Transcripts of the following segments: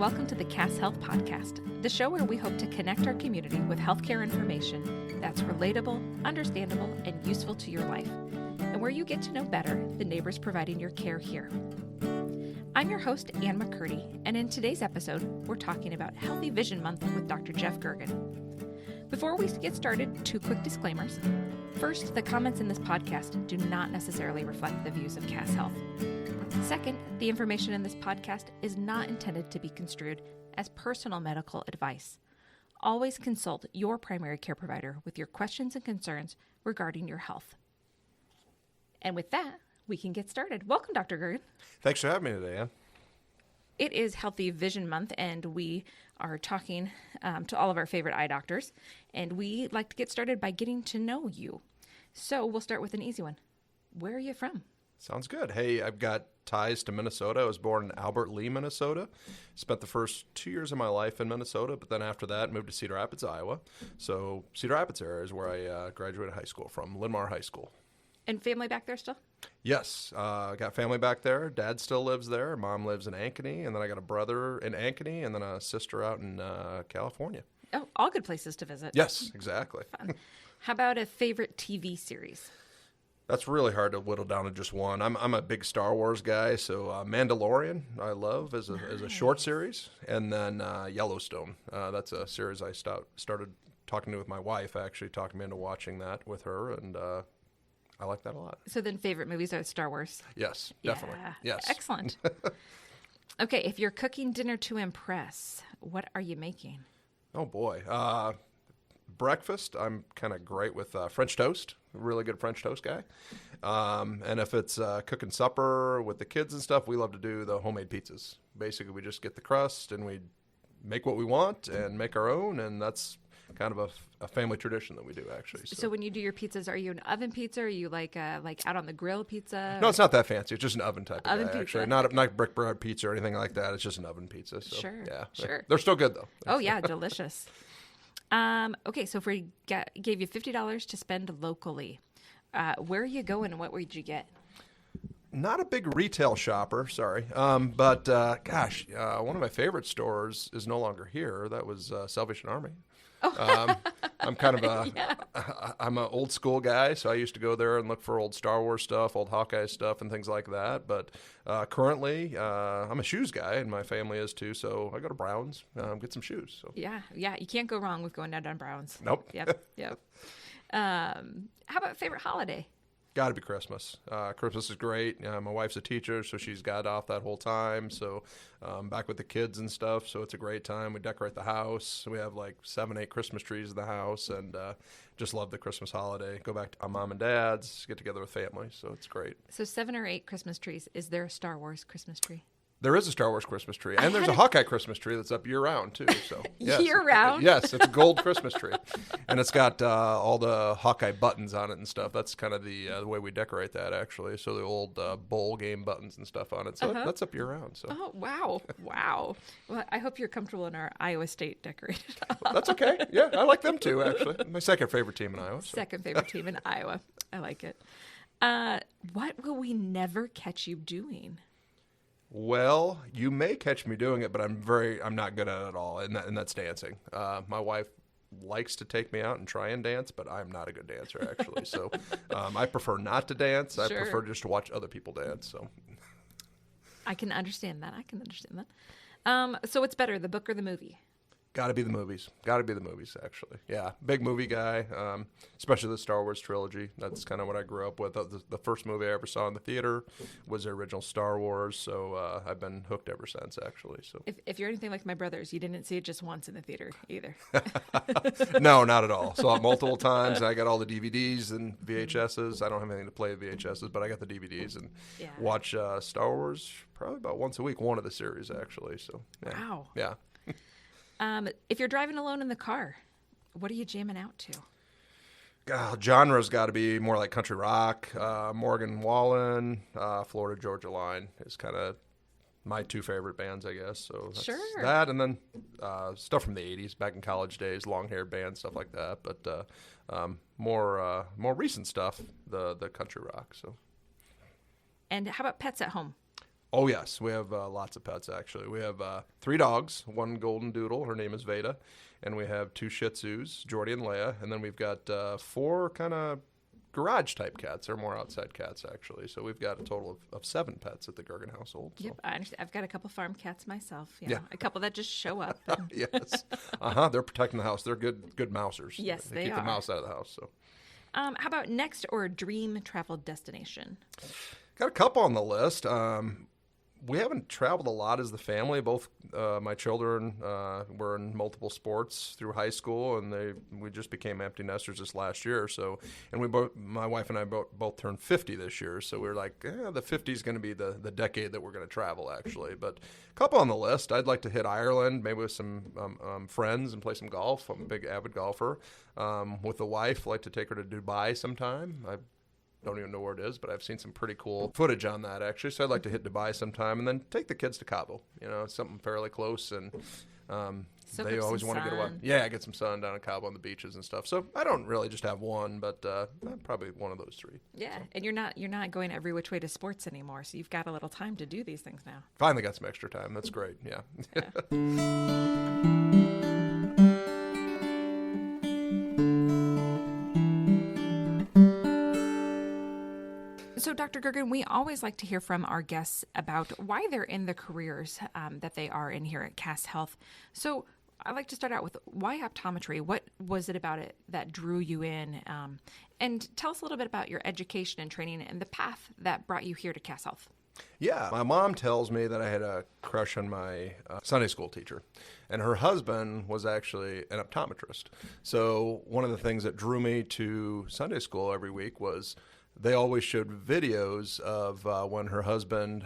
welcome to the Cass Health Podcast, the show where we hope to connect our community with healthcare information that's relatable, understandable, and useful to your life, and where you get to know better the neighbors providing your care here. I'm your host, Ann McCurdy, and in today's episode, we're talking about Healthy Vision Month with Dr. Jeff Goergen. Before we get started, 2 quick disclaimers. First, the comments in this podcast do not necessarily reflect the views of Cass Health. Second, the information in this podcast is not intended to be construed as personal medical advice. Always consult your primary care provider with your questions and concerns regarding your health. And with that, we can get started. Welcome, Dr. Goergen. Thanks for having me today, Ann. It is Healthy Vision Month, and we are talking to all of our favorite eye doctors, and we like to get started by getting to know you. So we'll start with an easy one. Where are you from? Sounds good. Hey, I've got ties to Minnesota. I was born in Albert Lee, Minnesota. Spent the first 2 years of my life in Minnesota, but then after that, moved to Cedar Rapids, Iowa. So Cedar Rapids area is where I graduated high school from, Linn-Mar High School. And family back there still? Yes. I got family back there. Dad still lives there. Mom lives in Ankeny, and then I got a brother in Ankeny, and then a sister out in California. Oh, all good places to visit. Yes, exactly. Fun. How about a favorite TV series? That's really hard to whittle down to just one. I'm a big Star Wars guy, so Mandalorian I love as a short series, and then Yellowstone. That's a series I started talking to with my wife. Actually, talking me into watching that with her, and I like that a lot. So then, favorite movies are Star Wars. Yes, definitely. Yeah. Yes, excellent. Okay, if you're cooking dinner to impress, what are you making? Oh boy. Breakfast, I'm kind of great with French toast, really good French toast guy. And if it's cooking supper with the kids and stuff, we love to do the homemade pizzas. Basically, we just get the crust and we make what we want and make our own, and that's kind of a family tradition that we do, actually. So when you do your pizzas, are you an oven pizza? Or are you like out on the grill pizza? No, it's not that fancy. It's just an oven type of oven guy, pizza. actually. Not brick bread pizza or anything like that. It's just an oven pizza. So, Sure, yeah, sure. They're still good, though. Oh, yeah, delicious. Okay, so if we gave you $50 to spend locally, where are you going and what would you get? Not a big retail shopper, sorry. But gosh, one of my favorite stores is no longer here. That was Salvation Army. Oh. I'm kind of I'm an old school guy, so I used to go there and look for old Star Wars stuff, old Hawkeye stuff, and things like that. But currently, I'm a shoes guy, and my family is too. So I go to Browns, get some shoes. So. Yeah, you can't go wrong with going down on Browns. Nope. Yep. How about favorite holiday? Got to be Christmas. Christmas is great. My wife's a teacher, so she's got off that whole time. So back with the kids and stuff. So it's a great time. We decorate the house. We have like 7, 8 Christmas trees in the house, and just love the Christmas holiday. Go back to my mom and dad's, get together with family. So it's great. So 7 or 8 Christmas trees. Is there a Star Wars Christmas tree? There is a Star Wars Christmas tree, and there's a Hawkeye Christmas tree that's up year-round, too. So yes. Year-round? Yes, it's a gold Christmas tree, and it's got all the Hawkeye buttons on it and stuff. That's kind of the way we decorate that, actually. So the old bowl game buttons and stuff on it. So that's up year-round. So. Oh, wow. Well, I hope you're comfortable in our Iowa State decorated. That's okay. Yeah, I like them, too, actually. My second favorite team in Iowa. So. Second favorite team in Iowa. I like it. What will we never catch you doing? Well, you may catch me doing it, but I'm not good at it all, and that's dancing. My wife likes to take me out and try and dance, but I'm not a good dancer, actually. So I prefer not to dance. Sure. I prefer just to watch other people dance. So I can understand that. So what's better, the book or the movie? Got to be the movies, actually. Yeah, big movie guy, especially the Star Wars trilogy. That's kind of what I grew up with. The first movie I ever saw in the theater was the original Star Wars, so I've been hooked ever since, actually. So, if you're anything like my brothers, you didn't see it just once in the theater either. No, not at all. Saw it multiple times. I got all the DVDs and VHSs. I don't have anything to play with VHSs, but I got the DVDs and watch Star Wars probably about once a week, one of the series, actually. So, yeah. Wow. Yeah. If you're driving alone in the car, what are you jamming out to? Genre's got to be more like country rock. Morgan Wallen, Florida Georgia Line is kind of my 2 favorite bands, I guess. So that's that, and then stuff from the 80s, back in college days, long-haired bands, stuff like that. But more recent stuff, the country rock. So. And how about pets at home? Oh, yes. We have lots of pets, actually. We have 3 dogs, 1 golden doodle. Her name is Veda. And we have 2 Shih Tzus, Jordy and Leia. And then we've got 4 kind of garage-type cats. They're more outside cats, actually. So we've got a total of 7 pets at the Goergen household. So. Yep, I understand. I've got a couple farm cats myself. Yeah. A couple that just show up. Yes. They're protecting the house. They're good mousers. Yes, they keep are. the mouse out of the house. So. How about next or dream travel destination? Got a couple on the list. We haven't traveled a lot as the family. Both my children were in multiple sports through high school, and we just became empty nesters this last year. So, and my wife and I both turned 50 this year. So we were like, the 50 is going to be the decade that we're going to travel, actually. But a couple on the list. I'd like to hit Ireland, maybe with some friends and play some golf. I'm a big avid golfer. With the wife, I'd like to take her to Dubai sometime. I don't even know where it is, but I've seen some pretty cool footage on that, actually. So I'd like to hit Dubai sometime and then take the kids to Cabo. It's something fairly close, and they always want to get away. Yeah, get some sun down in Cabo on the beaches and stuff. So I don't really just have one, but probably one of those 3. Yeah, and you're not going every which way to sports anymore, so you've got a little time to do these things now. Finally got some extra time. That's great, yeah. So, Dr. Goergen, we always like to hear from our guests about why they're in the careers that they are in here at Cass Health. So, I'd like to start out with why optometry? What was it about it that drew you in? And tell us a little bit about your education and training and the path that brought you here to Cass Health. Yeah, my mom tells me that I had a crush on my Sunday school teacher, and her husband was actually an optometrist. So one of the things that drew me to Sunday school every week was they always showed videos of when her husband,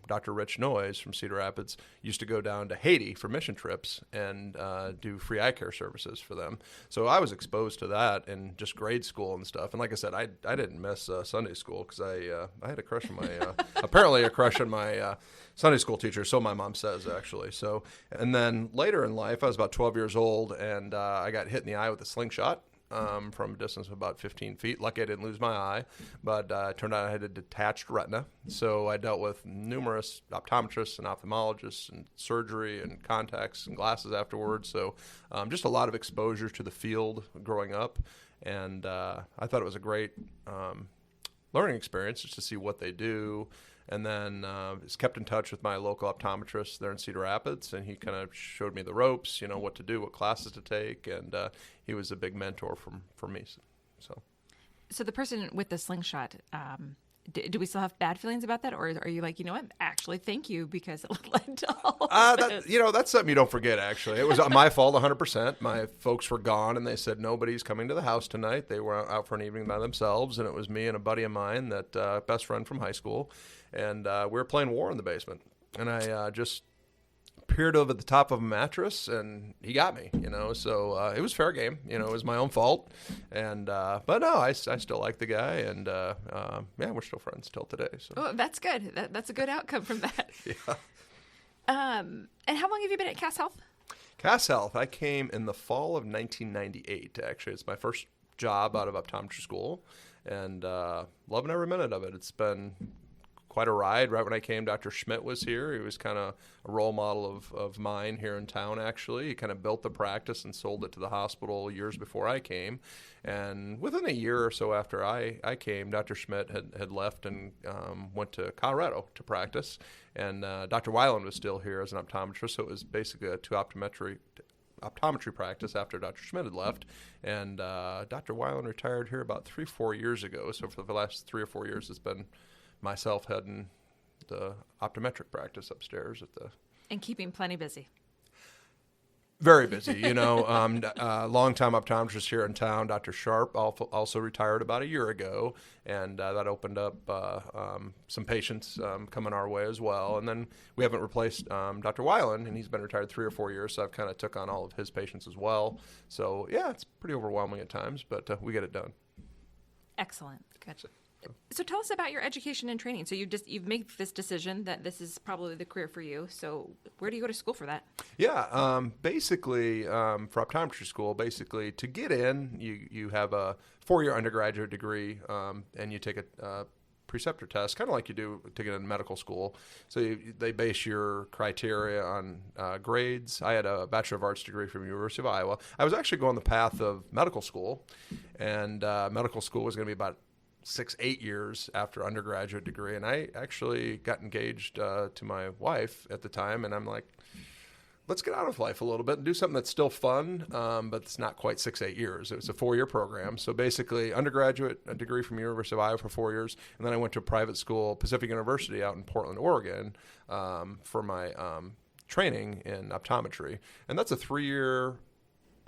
Dr. Rich Noyes from Cedar Rapids, used to go down to Haiti for mission trips and do free eye care services for them. So I was exposed to that in just grade school and stuff. And like I said, I didn't miss Sunday school because I had a crush on my, apparently a crush on my Sunday school teacher, so my mom says, actually. So, and then later in life, I was about 12 years old, and I got hit in the eye with a slingshot. From a distance of about 15 feet. Lucky I didn't lose my eye, but it turned out I had a detached retina. So I dealt with numerous optometrists and ophthalmologists and surgery and contacts and glasses afterwards. So just a lot of exposure to the field growing up. And I thought it was a great learning experience just to see what they do. And then just kept in touch with my local optometrist there in Cedar Rapids, and he kind of showed me the ropes, what to do, what classes to take, and he was a big mentor for me. So the person with the slingshot, do we still have bad feelings about that, or are you like, what, actually, thank you, because it led to all this? That's something you don't forget, actually. It was my fault 100%. My folks were gone, and they said, nobody's coming to the house tonight. They were out for an evening by themselves, and it was me and a buddy of mine, that best friend from high school, and we were playing war in the basement. And I just peered over the top of a mattress, and he got me, so it was fair game. It was my own fault. And but no, I still like the guy, and we're still friends till today. So. Oh, that's good. That's a good outcome from that. Yeah. And how long have you been at Cass Health? Cass Health, I came in the fall of 1998, actually. It's my first job out of optometry school, and loving every minute of it. It's been quite a ride. Right when I came, Dr. Schmidt was here. He was kind of a role model of mine here in town, actually. He kind of built the practice and sold it to the hospital years before I came. And within a year or so after I came, Dr. Schmidt had left and went to Colorado to practice. And Dr. Weiland was still here as an optometrist, so it was basically a optometry practice after Dr. Schmidt had left. And Dr. Weiland retired here about 3-4 years ago. So for the last 3 or 4 years, it's been myself heading the optometric practice upstairs at the... And keeping plenty busy. Very busy, long-time optometrist here in town. Dr. Sharp also retired about a year ago, and that opened up some patients coming our way as well. And then we haven't replaced Dr. Weiland, and he's been retired 3 or 4 years, so I've kind of took on all of his patients as well. So, yeah, it's pretty overwhelming at times, but we get it done. Excellent. Good. So tell us about your education and training. So you've made this decision that this is probably the career for you. So where do you go to school for that? Yeah, basically for optometry school, to get in, you have a 4-year undergraduate degree, and you take a preceptor test, kind of like you do to get into medical school. So they base your criteria on grades. I had a Bachelor of Arts degree from the University of Iowa. I was actually going the path of medical school, and medical school was going to be about 6-8 years after undergraduate degree. And I actually got engaged to my wife at the time, and I'm like, let's get out of life a little bit and do something that's still fun, but it's not quite 6-8 years. It was a 4-year program. So basically undergraduate, a degree from University of Iowa for 4 years. And then I went to a private school, Pacific University out in Portland, Oregon, for my training in optometry. And that's a 3-year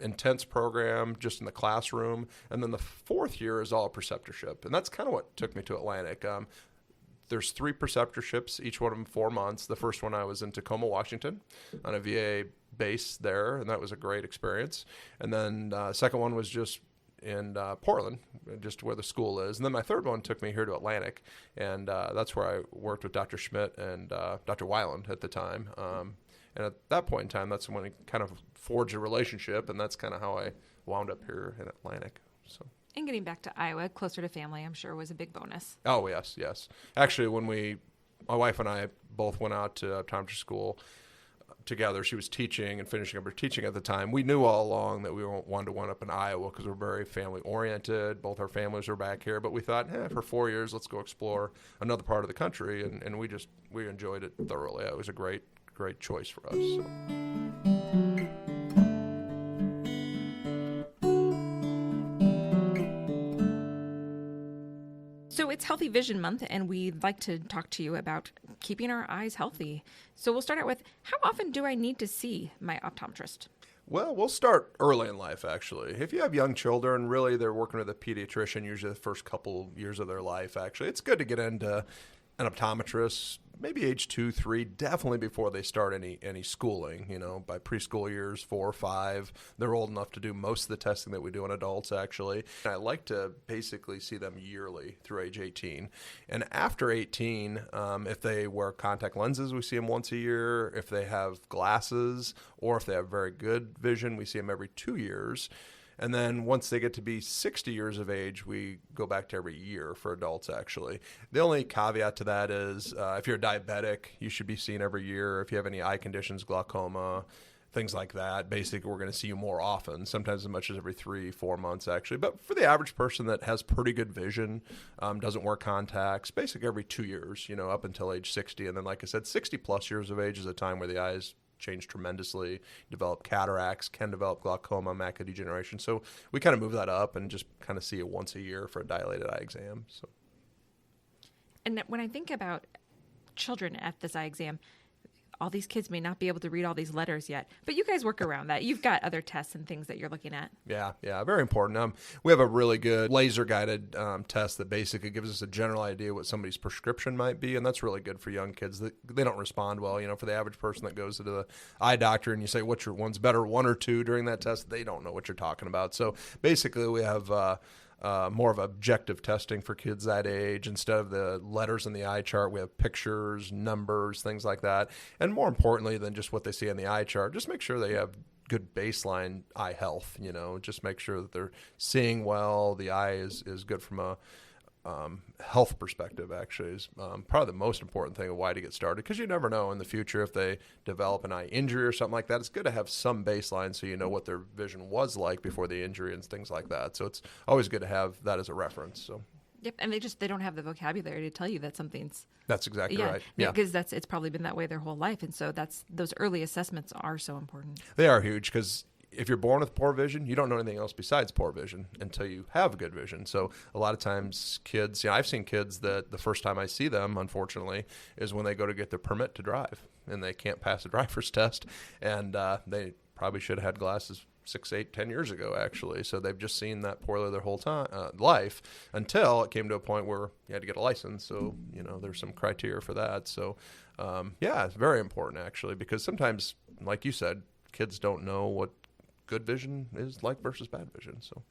intense program just in the classroom. And then the 4th year is all preceptorship. And that's kind of what took me to Atlantic. There's 3 preceptorships, each one of them 4 months. The first one I was in Tacoma, Washington, on a VA base there, and that was a great experience. And then second one was just in Portland, just where the school is. And then my third one took me here to Atlantic, and that's where I worked with Dr. Schmidt and Dr. Weiland at the time. And at that point in time, that's when we kind of forged a relationship, and that's kind of how I wound up here in Atlantic. So. And getting back to Iowa, closer to family, I'm sure was a big bonus. Oh, yes. Actually, when my wife and I both went out to optometry school together, she was teaching and finishing up her teaching at the time. We knew all along that we wanted to wind up in Iowa because we're very family-oriented. Both our families are back here. But we thought, for 4 years, let's go explore another part of the country. And we enjoyed it thoroughly. It was a great choice for us. So. So it's Healthy Vision Month, and we'd like to talk to you about keeping our eyes healthy. So we'll start out with, how often do I need to see my optometrist? Well, we'll start early in life, actually. If you have young children, really they're working with a pediatrician usually the first couple years of their life, actually. It's good to get into an optometrist, maybe age 2, 3, definitely before they start any schooling. By preschool years, 4 or 5, they're old enough to do most of the testing that we do in adults, actually. I like to basically see them yearly through age 18. And after 18, if they wear contact lenses, we see them once a year. If they have glasses, or if they have very good vision, we see them every 2 years. And then once they get to be 60 years of age, we go back to every year for adults, actually. The only caveat to that is if you're a diabetic, you should be seen every year. If you have any eye conditions, glaucoma, things like that, basically we're going to see you more often, sometimes as much as every 3-4 months, actually. But for the average person that has pretty good vision, doesn't wear contacts, basically every 2 years, up until age 60. And then, like I said, 60 plus years of age is a time where the eyes change tremendously, develop cataracts, can develop glaucoma, macular degeneration. So we kind of move that up and just kind of see it once a year for a dilated eye exam. So. And when I think about children at this eye exam, all these kids may not be able to read all these letters yet, but you guys work around that. You've got other tests and things that you're looking at. Yeah, very important. We have a really good laser-guided test that basically gives us a general idea what somebody's prescription might be, and that's really good for young kids. They don't respond well. For the average person that goes to the eye doctor and you say, what's your one's better, 1 or 2 during that test, they don't know what you're talking about. So basically we have more of objective testing for kids that age. Instead of the letters in the eye chart, we have pictures, numbers, things like that. And more importantly than just what they see in the eye chart, just make sure they have good baseline eye health. Just make sure that they're seeing well. The eye is good from a health perspective, actually, is probably the most important thing of why to get started, because you never know in the future if they develop an eye injury or something like that. It's good to have some baseline so you know what their vision was like before the injury and things like that. So it's always good to have that as a reference. So. Yep, and they don't have the vocabulary to tell you that something's. That's exactly right. Yeah, because it's probably been that way their whole life, and so those early assessments are so important. They are huge because if you're born with poor vision, you don't know anything else besides poor vision until you have good vision. So a lot of times kids, I've seen kids that the first time I see them, unfortunately, is when they go to get their permit to drive and they can't pass a driver's test. And they probably should have had glasses 6, 8, 10 years ago, actually. So they've just seen that poorly their whole time life until it came to a point where you had to get a license. So, there's some criteria for that. So, it's very important, actually, because sometimes, like you said, kids don't know what good vision is like versus bad vision. So,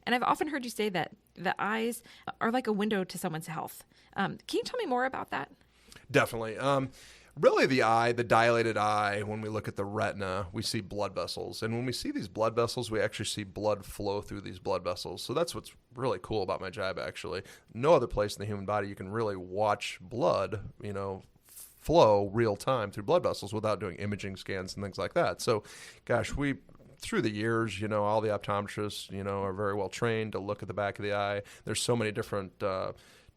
and I've often heard you say that the eyes are like a window to someone's health. Can you tell me more about that? Definitely. Really the eye, the dilated eye, when we look at the retina, we see blood vessels. And when we see these blood vessels, we actually see blood flow through these blood vessels. So that's what's really cool about my job, actually. No other place in the human body you can really watch blood, flow real time through blood vessels without doing imaging scans and things like that. So, gosh, through the years, all the optometrists, are very well trained to look at the back of the eye. There's so many different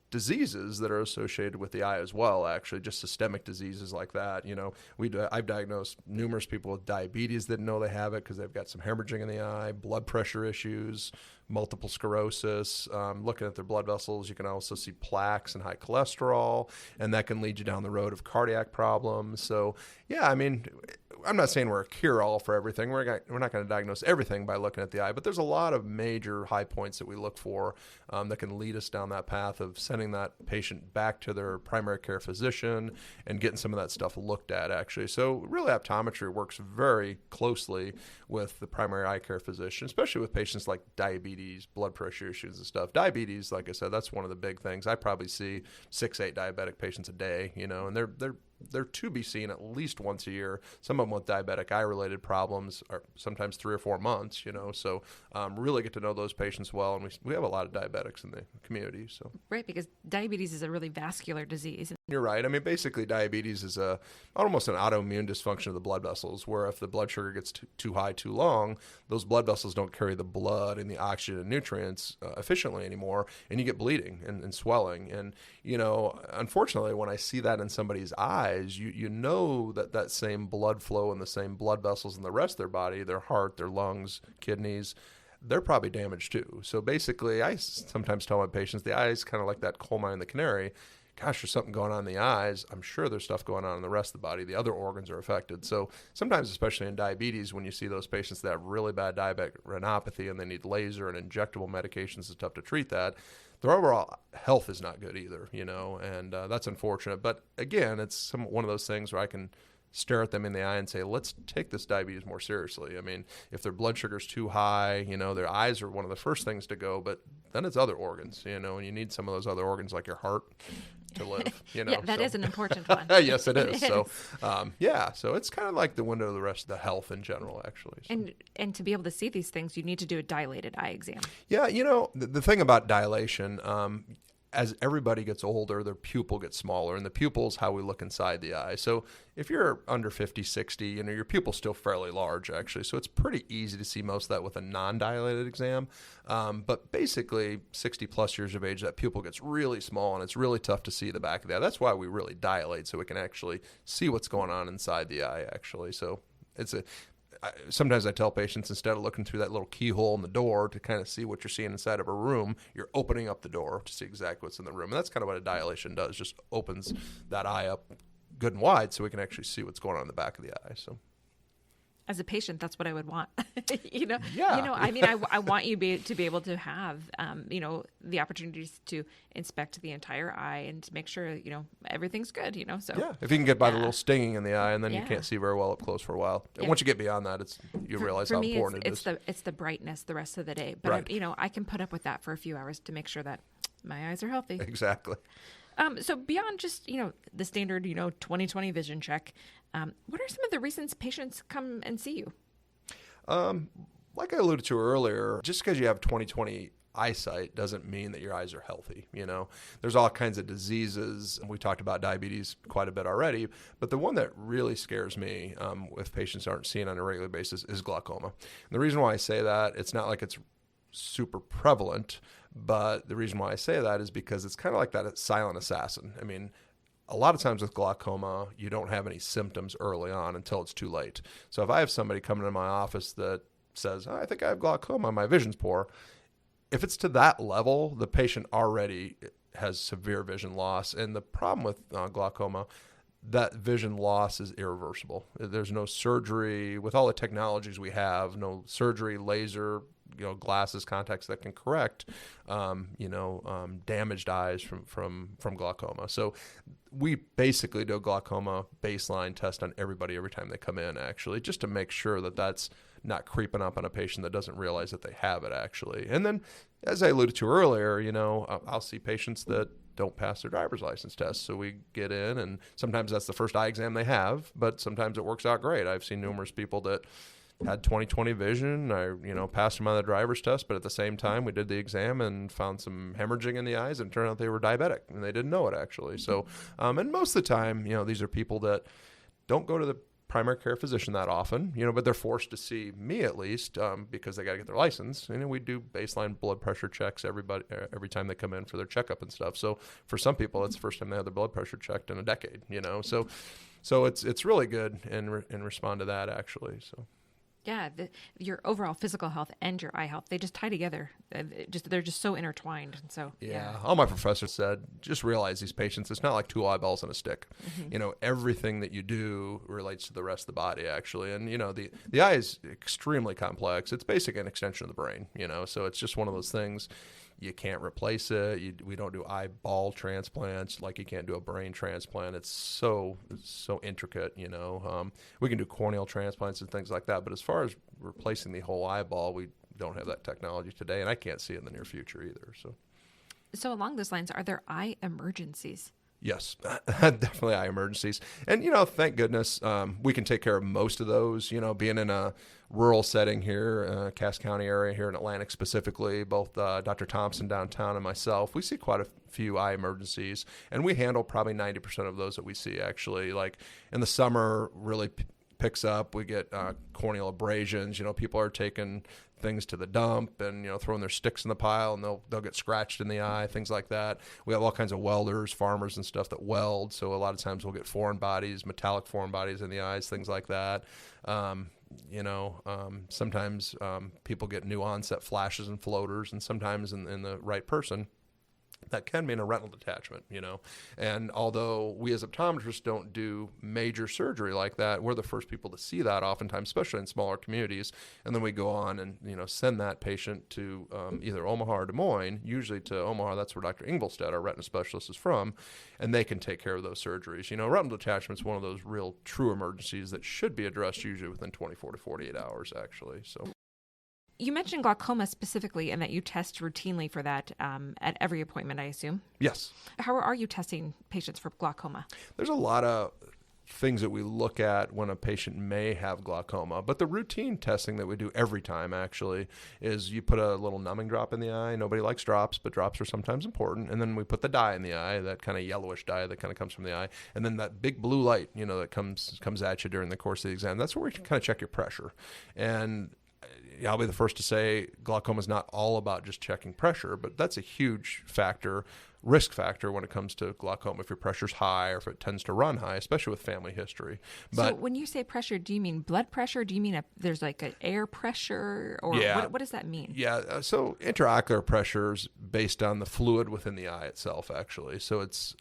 diseases that are associated with the eye as well, actually, just systemic diseases like that. I've diagnosed numerous people with diabetes that didn't know they have it because they've got some hemorrhaging in the eye, blood pressure issues, multiple sclerosis. Looking at their blood vessels, you can also see plaques and high cholesterol, and that can lead you down the road of cardiac problems. So, yeah, I'm not saying we're a cure-all for everything. We're not going to diagnose everything by looking at the eye, but there's a lot of major high points that we look for that can lead us down that path of sending that patient back to their primary care physician and getting some of that stuff looked at, actually. So really, optometry works very closely with the primary eye care physician, especially with patients like diabetes, blood pressure issues and stuff. Diabetes, like I said, that's one of the big things. I probably see 6-8 diabetic patients a day, and they're to be seen at least once a year. Some of them with diabetic eye-related problems are sometimes 3 or 4 months, So really get to know those patients well, and we have a lot of diabetics in the community. So right, because diabetes is a really vascular disease. You're right. Basically, diabetes is almost an autoimmune dysfunction of the blood vessels, where if the blood sugar gets too high too long, those blood vessels don't carry the blood and the oxygen and nutrients efficiently anymore, and you get bleeding and swelling. And, unfortunately, when I see that in somebody's eyes, you know that same blood flow and the same blood vessels in the rest of their body, their heart, their lungs, kidneys, they're probably damaged too. So basically, I sometimes tell my patients the eye is kind of like that coal mine in the canary. Gosh, there's something going on in the eyes. I'm sure there's stuff going on in the rest of the body. The other organs are affected. So sometimes, especially in diabetes, when you see those patients that have really bad diabetic retinopathy and they need laser and injectable medications and stuff to treat that, their overall health is not good either, and that's unfortunate. But again, it's one of those things where I can stare at them in the eye and say, let's take this diabetes more seriously. If their blood sugar's too high, their eyes are one of the first things to go, but then it's other organs, and you need some of those other organs like your heart to live, Yeah, that is an important one. Yes, it is. So, so it's kind of like the window to the rest of the health in general, actually. So. And to be able to see these things, you need to do a dilated eye exam. Yeah, the thing about dilation, as everybody gets older, their pupil gets smaller, and the pupil is how we look inside the eye. So if you're under 50, 60, your pupil's still fairly large, actually. So it's pretty easy to see most of that with a non-dilated exam. But basically, 60 plus years of age, that pupil gets really small, and it's really tough to see the back of the eye. That's why we really dilate, so we can actually see what's going on inside the eye, actually. So sometimes I tell patients, instead of looking through that little keyhole in the door to kind of see what you're seeing inside of a room, you're opening up the door to see exactly what's in the room. And that's kind of what a dilation does, just opens that eye up good and wide so we can actually see what's going on in the back of the eye. So, as a patient, that's what I would want. Yeah. I want you to be able to have, the opportunities to inspect the entire eye and to make sure, everything's good, So yeah, if you can get by the little stinging in the eye, and then you can't see very well up close for a while. And once you get beyond that, you realize how important it is. It's the brightness the rest of the day, but right. I can put up with that for a few hours to make sure that my eyes are healthy. Exactly. So beyond just, the standard, 20/20 vision check, what are some of the reasons patients come and see you? Like I alluded to earlier, just because you have 20/20 eyesight doesn't mean that your eyes are healthy. There's all kinds of diseases. We talked about diabetes quite a bit already, but the one that really scares me if patients aren't seen on a regular basis is glaucoma. And the reason why I say that, it's not like it's super prevalent, but the reason why I say that is because it's kind of like that silent assassin. A lot of times with glaucoma, you don't have any symptoms early on until it's too late. So if I have somebody coming into my office that says, I think I have glaucoma, my vision's poor, if it's to that level, the patient already has severe vision loss. And the problem with glaucoma, that vision loss is irreversible. There's no surgery. With all the technologies we have, no surgery, laser, glasses, contacts that can correct, damaged eyes from glaucoma. So we basically do a glaucoma baseline test on everybody every time they come in, actually, just to make sure that that's not creeping up on a patient that doesn't realize that they have it, actually. And then, as I alluded to earlier, I'll see patients that don't pass their driver's license test. So we get in, and sometimes that's the first eye exam they have, but sometimes it works out great. I've seen numerous people that had 20/20 vision. I, passed them on the driver's test, but at the same time, we did the exam and found some hemorrhaging in the eyes, and it turned out they were diabetic, and they didn't know it actually. So, and most of the time, these are people that don't go to the primary care physician that often, but they're forced to see me at least because they got to get their license. And we do baseline blood pressure checks every time they come in for their checkup and stuff. So for some people, it's the first time they have their blood pressure checked in a decade. So it's really good in respond to that actually. So. Yeah, your overall physical health and your eye health, they just tie together. They're just so intertwined. And so, yeah. All my professors said, just realize these patients, it's not like two eyeballs on a stick. Mm-hmm. Everything that you do relates to the rest of the body, actually. And, the eye is extremely complex. It's basically an extension of the brain, so it's just one of those things. You can't replace it. We don't do eyeball transplants like you can't do a brain transplant. It's so intricate, We can do corneal transplants and things like that. But as far as replacing the whole eyeball, we don't have that technology today, and I can't see it in the near future either. So along those lines, are there eye emergencies? Yes, definitely eye emergencies. And, thank goodness we can take care of most of those, being in a rural setting here, Cass County area here in Atlantic specifically, both Dr. Thompson downtown and myself, we see quite a few eye emergencies, and we handle probably 90% of those that we see actually. Like in the summer really picks up, we get corneal abrasions, people are taking things to the dump and throwing their sticks in the pile, and they'll get scratched in the eye, things like that. We have all kinds of welders, farmers and stuff that weld, so a lot of times we'll get foreign bodies, metallic foreign bodies in the eyes, things like that. Sometimes people get new onset flashes and floaters, and sometimes in the right person that can mean a retinal detachment, And although we as optometrists don't do major surgery like that, we're the first people to see that oftentimes, especially in smaller communities. And then we go on and, send that patient to either Omaha or Des Moines, usually to Omaha. That's where Dr. Ingolstadt, our retina specialist, is from, and they can take care of those surgeries. Retinal detachment is one of those real true emergencies that should be addressed usually within 24 to 48 hours, actually. So. You mentioned glaucoma specifically and that you test routinely for that at every appointment, I assume. Yes. How are you testing patients for glaucoma? There's a lot of things that we look at when a patient may have glaucoma, but the routine testing that we do every time actually is you put a little numbing drop in the eye. Nobody likes drops, but drops are sometimes important. And then we put the dye in the eye, that kind of yellowish dye that kind of comes from the eye. And then that big blue light, that comes at you during the course of the exam. That's where we can kind of check your pressure. And I'll be the first to say glaucoma is not all about just checking pressure, but that's a huge risk factor when it comes to glaucoma if your pressure's high or if it tends to run high, especially with family history. So when you say pressure, do you mean blood pressure? Do you mean there's like an air pressure? Or what does that mean? Yeah, so intraocular pressure is based on the fluid within the eye itself, actually. So it's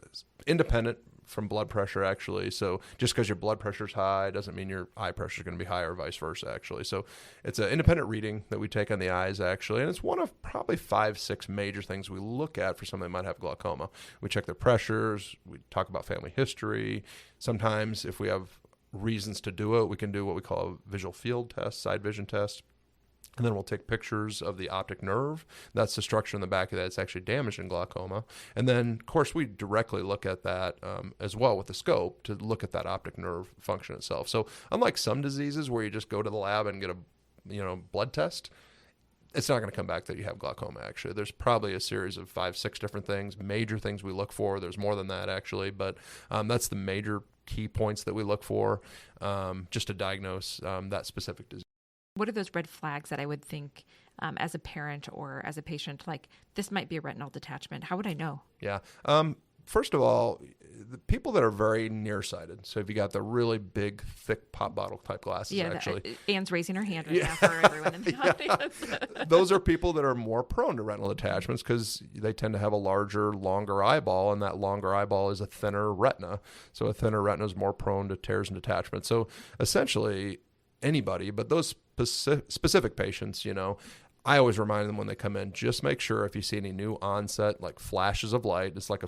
independent from blood pressure, actually. So just because your blood pressure is high doesn't mean your eye pressure is going to be high or vice versa, actually. So it's an independent reading that we take on the eyes, actually. And it's one of probably 5-6 major things we look at for somebody that might have glaucoma. We check their pressures. We talk about family history. Sometimes if we have reasons to do it, we can do what we call a visual field test, side vision test. And then we'll take pictures of the optic nerve. That's the structure in the back of that. It's actually damaged in glaucoma. And then, of course, we directly look at that as well with the scope to look at that optic nerve function itself. So unlike some diseases where you just go to the lab and get a blood test, it's not going to come back that you have glaucoma, actually. There's probably a series of 5-6 different things, major things we look for. There's more than that, actually. But that's the major key points that we look for just to diagnose that specific disease. What are those red flags that I would think as a parent or as a patient, like this might be a retinal detachment? How would I know? Yeah. First of all, the people that are very nearsighted. So if you got the really big, thick pop bottle type glasses, actually. Anne's raising her hand right now for everyone in the audience. Those are people that are more prone to retinal detachments because they tend to have a larger, longer eyeball, and that longer eyeball is a thinner retina. So a thinner retina is more prone to tears and detachment. So essentially, anybody, but those specific patients, I always remind them when they come in, just make sure if you see any new onset, like flashes of light, it's like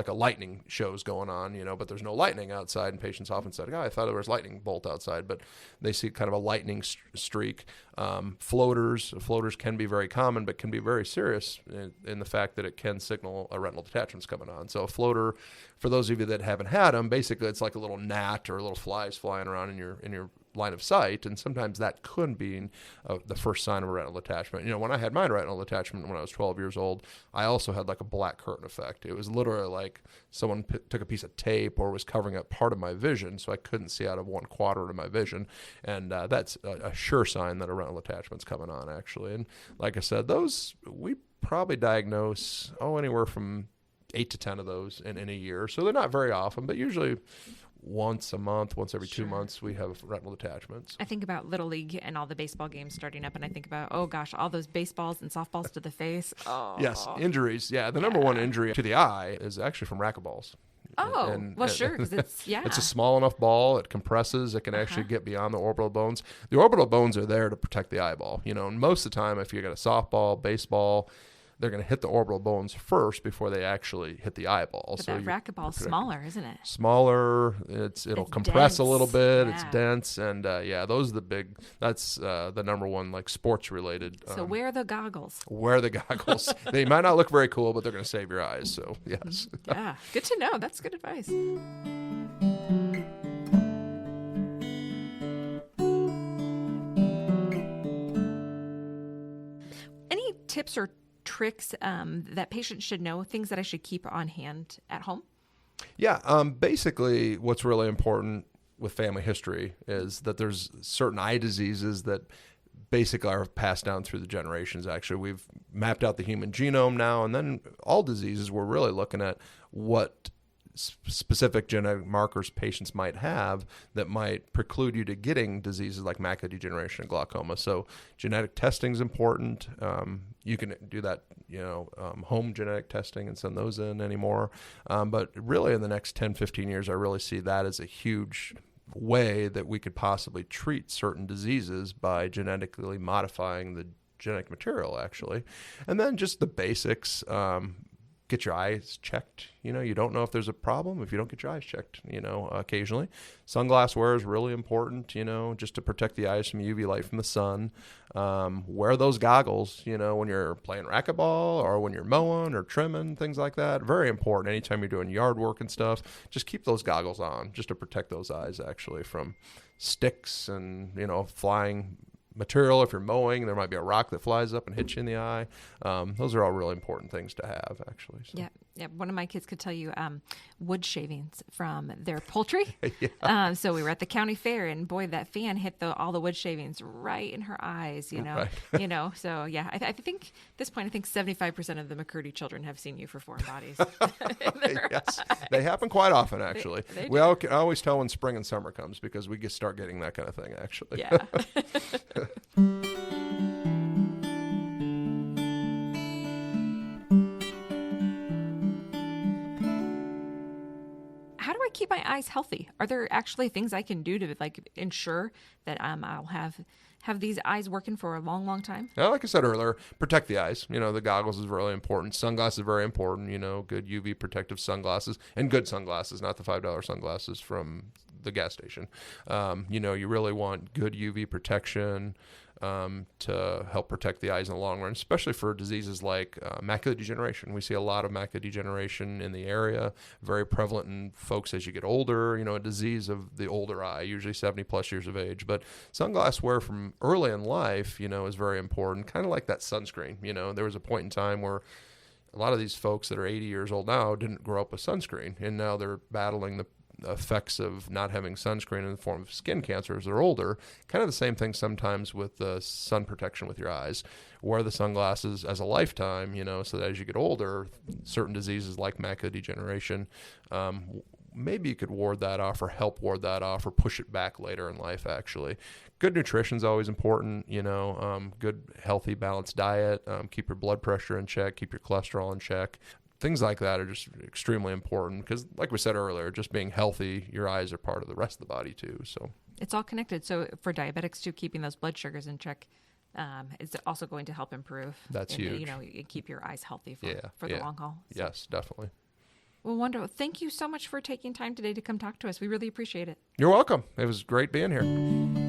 a lightning show's going on, but there's no lightning outside, and patients often said, I thought there was lightning bolt outside, but they see kind of a lightning streak. Floaters can be very common, but can be very serious in the fact that it can signal a retinal detachment's coming on. So a floater, for those of you that haven't had them, basically it's like a little gnat or little flies flying around in your line of sight, and sometimes that could be the first sign of a retinal detachment. When I had my retinal detachment when I was 12 years old, I also had like a black curtain effect. It was literally like someone took a piece of tape or was covering up part of my vision, so I couldn't see out of 1/4 of my vision, and that's a sure sign that a retinal detachment's coming on, actually. And like I said, those we probably diagnose anywhere from 8 to 10 of those in a year, so they're not very often, but usually once a month, once every 2 months, we have retinal detachments. I think about Little League and all the baseball games starting up, and I think about, oh gosh, all those baseballs and softballs to the face. Oh. Yes, injuries. Yeah, the number one injury to the eye is actually from racquetballs. Oh, sure, because it's, it's a small enough ball, it compresses, it can actually get beyond the orbital bones. The orbital bones are there to protect the eyeball, and most of the time, if you got a softball, baseball, they're going to hit the orbital bones first before they actually hit the eyeball. But that racquetball's smaller, isn't it? Smaller. It'll compress dense. A little bit. Yeah. It's dense. And those are that's the number one, like, sports related. So wear the goggles. Wear the goggles. They might not look very cool, but they're going to save your eyes. So, yes. Yeah. Good to know. That's good advice. Any tips or tricks that patients should know, things that I should keep on hand at home? Yeah, basically what's really important with family history is that there's certain eye diseases that basically are passed down through the generations. Actually, we've mapped out the human genome now, and then all diseases, we're really looking at what specific genetic markers patients might have that might preclude you to getting diseases like macular degeneration and glaucoma. So genetic testing is important. You can do that, home genetic testing and send those in anymore. But really in the next 10, 15 years, I really see that as a huge way that we could possibly treat certain diseases by genetically modifying the genetic material, actually. And then just the basics, get your eyes checked. You don't know if there's a problem if you don't get your eyes checked, occasionally. Sunglass wear is really important, just to protect the eyes from UV light from the sun. Wear those goggles, when you're playing racquetball or when you're mowing or trimming, things like that. Very important. Anytime you're doing yard work and stuff, just keep those goggles on just to protect those eyes, actually, from sticks and, flying material. If you're mowing, there might be a rock that flies up and hits you in the eye. Those are all really important things to have, actually. So. Yeah. One of my kids could tell you wood shavings from their poultry. Yeah. So we were at the county fair, and boy, that fan hit all the wood shavings right in her eyes. Right. So yeah, I think at this point, I think 75% of the McCurdy children have seen you for foreign bodies. Yes, they happen quite often, actually. They I always tell when spring and summer comes because we start getting that kind of thing, actually. Yeah. How do I keep my eyes healthy? Are there actually things I can do to ensure that I'll have these eyes working for a long, long time? Yeah, like I said earlier, protect the eyes. The goggles is really important. Sunglasses is very important. Good UV protective sunglasses, and good sunglasses, not the $5 sunglasses from the gas station. You really want good UV protection to help protect the eyes in the long run, especially for diseases like macular degeneration. We see a lot of macular degeneration in the area, very prevalent in folks as you get older, a disease of the older eye, usually 70 plus years of age. But sunglass wear from early in life, is very important, kind of like that sunscreen. There was a point in time where a lot of these folks that are 80 years old now didn't grow up with sunscreen, and now they're battling the effects of not having sunscreen in the form of skin cancer as they're older. Kind of the same thing sometimes with the sun protection with your eyes. Wear the sunglasses as a lifetime, so that as you get older, certain diseases like macular degeneration, maybe you could ward that off or help ward that off or push it back later in life, actually. Good nutrition is always important, good, healthy, balanced diet, keep your blood pressure in check, keep your cholesterol in check. Things like that are just extremely important because, like we said earlier, just being healthy, your eyes are part of the rest of the body too. So it's all connected. So for diabetics too, keeping those blood sugars in check, It's also going to help improve. That's and, huge. You know, keep your eyes healthy for the Yeah. long haul. So. Yes, definitely. Well, wonderful. Thank you so much for taking time today to come talk to us. We really appreciate it. You're welcome. It was great being here.